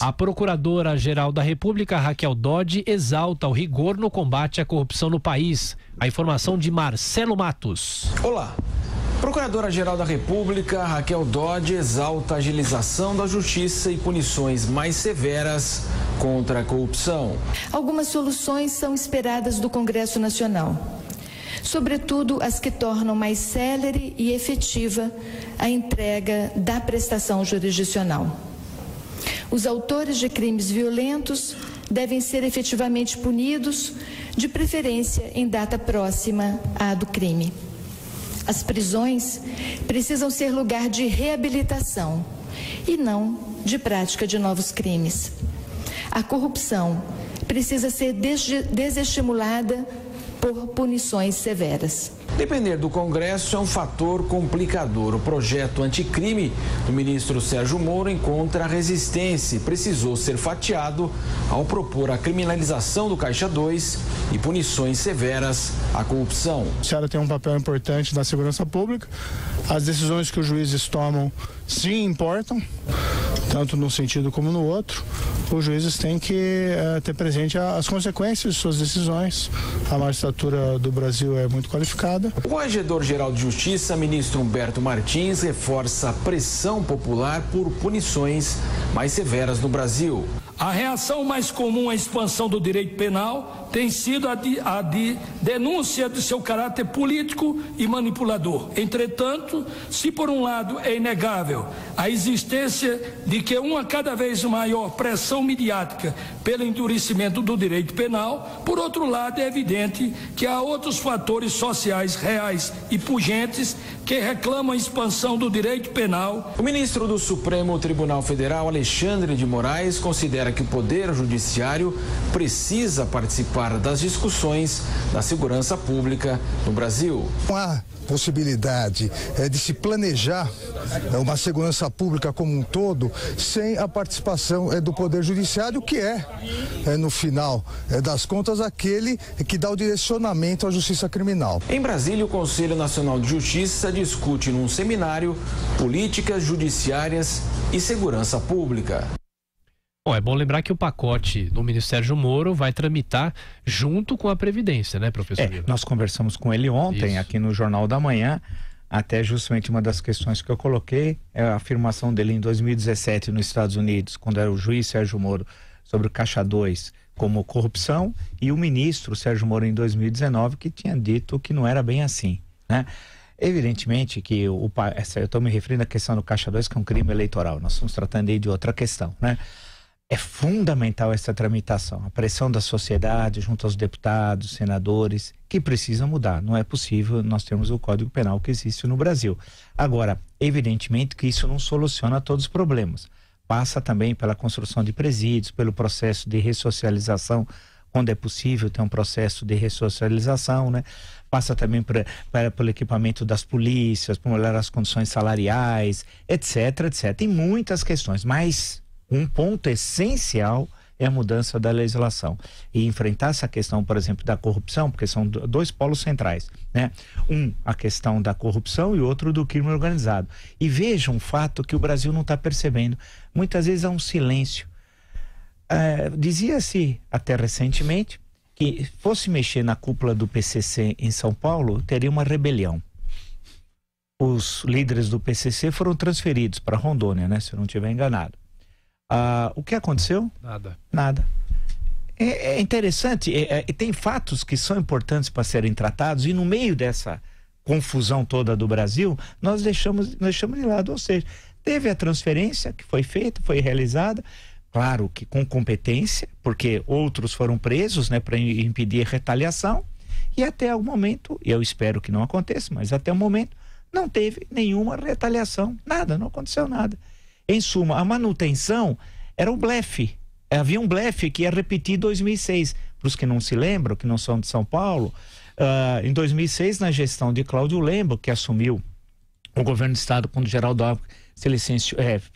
A Procuradora-Geral da República, Raquel Dodge, exalta o rigor no combate à corrupção no país. A informação de Marcelo Matos. Olá. Procuradora-Geral da República, Raquel Dodge, exalta a agilização da justiça e punições mais severas contra a corrupção. Algumas soluções são esperadas do Congresso Nacional, sobretudo as que tornam mais célere e efetiva a entrega da prestação jurisdicional. Os autores de crimes violentos devem ser efetivamente punidos, de preferência em data próxima à do crime. As prisões precisam ser lugar de reabilitação e não de prática de novos crimes. A corrupção precisa ser desestimulada por punições severas. Depender do Congresso é um fator complicador. O projeto anticrime do ministro Sérgio Moro encontra resistência e precisou ser fatiado ao propor a criminalização do Caixa 2 e punições severas à corrupção. O Judiciário tem um papel importante na segurança pública. As decisões que os juízes tomam sim importam, tanto num sentido como no outro. Os juízes têm que ter presente as consequências de suas decisões. A magistratura do Brasil é muito qualificada. O Corregedor-Geral de Justiça, ministro Humberto Martins, reforça a pressão popular por punições mais severas no Brasil. A reação mais comum à expansão do direito penal tem sido a de denúncia de seu caráter político e manipulador. Entretanto, se por um lado é inegável a existência de que uma cada vez maior pressão midiática pelo endurecimento do direito penal, por outro lado é evidente que há outros fatores sociais reais e pungentes que reclamam a expansão do direito penal. O ministro do Supremo Tribunal Federal, Alexandre de Moraes, considera que o Poder Judiciário precisa participar das discussões da segurança pública no Brasil. Há possibilidade de se planejar uma segurança pública como um todo sem a participação do Poder Judiciário, que no final das contas, aquele que dá o direcionamento à justiça criminal. Em Brasília, o Conselho Nacional de Justiça discute num seminário políticas judiciárias e segurança pública. Bom, é bom lembrar que o pacote do ministro Sérgio Moro vai tramitar junto com a Previdência, né, professor? Nós conversamos com ele ontem, aqui no Jornal da Manhã, até justamente uma das questões que eu coloquei é a afirmação dele em 2017 nos Estados Unidos, quando era o juiz Sérgio Moro, sobre o Caixa 2 como corrupção, e o ministro Sérgio Moro em 2019 que tinha dito que não era bem assim, né? Evidentemente que eu estou me referindo à questão do Caixa 2, que é um crime eleitoral, nós estamos tratando aí de outra questão, né? É fundamental essa tramitação, a pressão da sociedade junto aos deputados, senadores, que precisa mudar. Não é possível nós termos o Código Penal que existe no Brasil. Agora, evidentemente que isso não soluciona todos os problemas. Passa também pela construção de presídios, pelo processo de ressocialização, quando é possível ter um processo de ressocialização, né? Passa também pelo equipamento das polícias, por melhorar as condições salariais, etc, etc. Tem muitas questões, mas um ponto essencial é a mudança da legislação e enfrentar essa questão, por exemplo, da corrupção, porque são dois polos centrais, né? A questão da corrupção e outro do crime organizado. E veja um fato que o Brasil não está percebendo. Muitas vezes há um silêncio. Dizia-se até recentemente que fosse mexer na cúpula do PCC em São Paulo, teria uma rebelião. Os líderes do PCC foram transferidos para Rondônia, né? Se eu não estiver enganado. O que aconteceu? Nada. É interessante, tem fatos que são importantes para serem tratados e no meio dessa confusão toda do Brasil, nós deixamos de lado, ou seja, teve a transferência que foi feita, foi realizada, claro que com competência, porque outros foram presos, né, para impedir retaliação, e até o momento, eu espero que não aconteça, mas até o momento não teve nenhuma retaliação, nada, não aconteceu nada. Em suma, a manutenção era um blefe. Havia um blefe que ia repetir 2006. Para os que não se lembram, que não são de São Paulo, em 2006, na gestão de Cláudio Lembo, que assumiu o governo do estado quando Geraldo Alckmin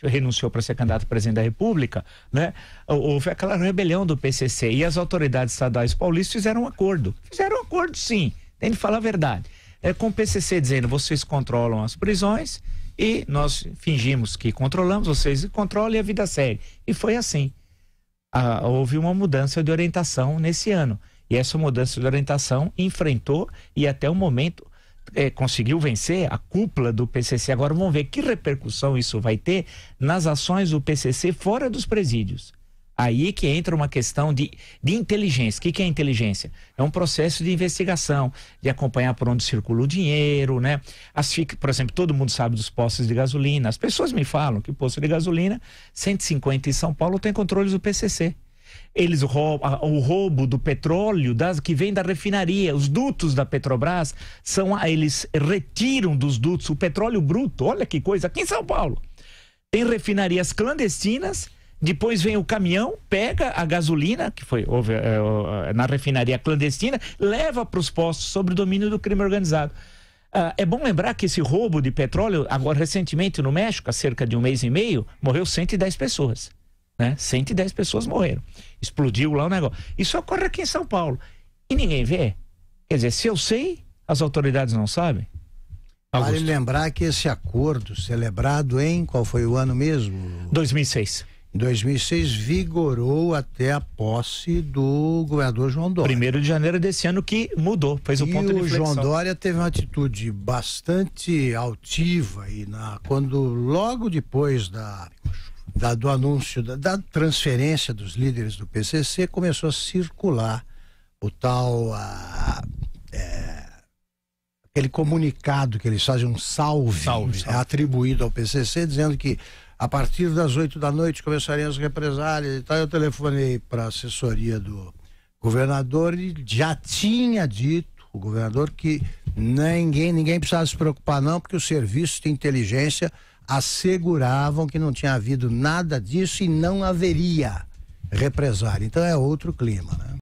renunciou para ser candidato a presidente da República, né? Houve aquela rebelião do PCC e as autoridades estaduais paulistas fizeram um acordo. Fizeram um acordo, sim, tem que falar a verdade. Com o PCC dizendo, vocês controlam as prisões, E nós fingimos que controlamos, vocês controlam e a vida segue. E foi assim. Houve uma mudança de orientação nesse ano. E essa mudança de orientação enfrentou e até o momento conseguiu vencer a cúpula do PCC. Agora vamos ver que repercussão isso vai ter nas ações do PCC fora dos presídios. Aí que entra uma questão de inteligência. O que é inteligência? É um processo de investigação, de acompanhar por onde circula o dinheiro, né? Por exemplo, todo mundo sabe dos postos de gasolina. As pessoas me falam que o posto de gasolina, 150 em São Paulo, tem controles do PCC. Eles roubam, o roubo do petróleo que vem da refinaria, os dutos da Petrobras, eles retiram dos dutos o petróleo bruto. Olha que coisa, aqui em São Paulo. Tem refinarias clandestinas. Depois vem o caminhão, pega a gasolina, que houve na refinaria clandestina, leva para os postos sob o domínio do crime organizado. É bom lembrar que esse roubo de petróleo, agora recentemente no México, há cerca de um mês e meio, morreu 110 pessoas. Né? 110 pessoas morreram. Explodiu lá o negócio. Isso ocorre aqui em São Paulo. E ninguém vê. Quer dizer, se eu sei, as autoridades não sabem. Vale lembrar que esse acordo celebrado em, qual foi o ano mesmo? 2006. Em 2006 vigorou até a posse do governador João Dória. 1º de janeiro desse ano que mudou, fez o ponto de inflexão. E o João Dória teve uma atitude bastante altiva quando logo depois do anúncio da transferência dos líderes do PCC começou a circular o tal aquele comunicado que eles fazem, um salve. Atribuído ao PCC, dizendo que a partir das 8 da noite começariam as represálias e tal. Eu telefonei para a assessoria do governador e já tinha dito o governador que ninguém precisava se preocupar não, porque os serviços de inteligência asseguravam que não tinha havido nada disso e não haveria represália. Então é outro clima, né?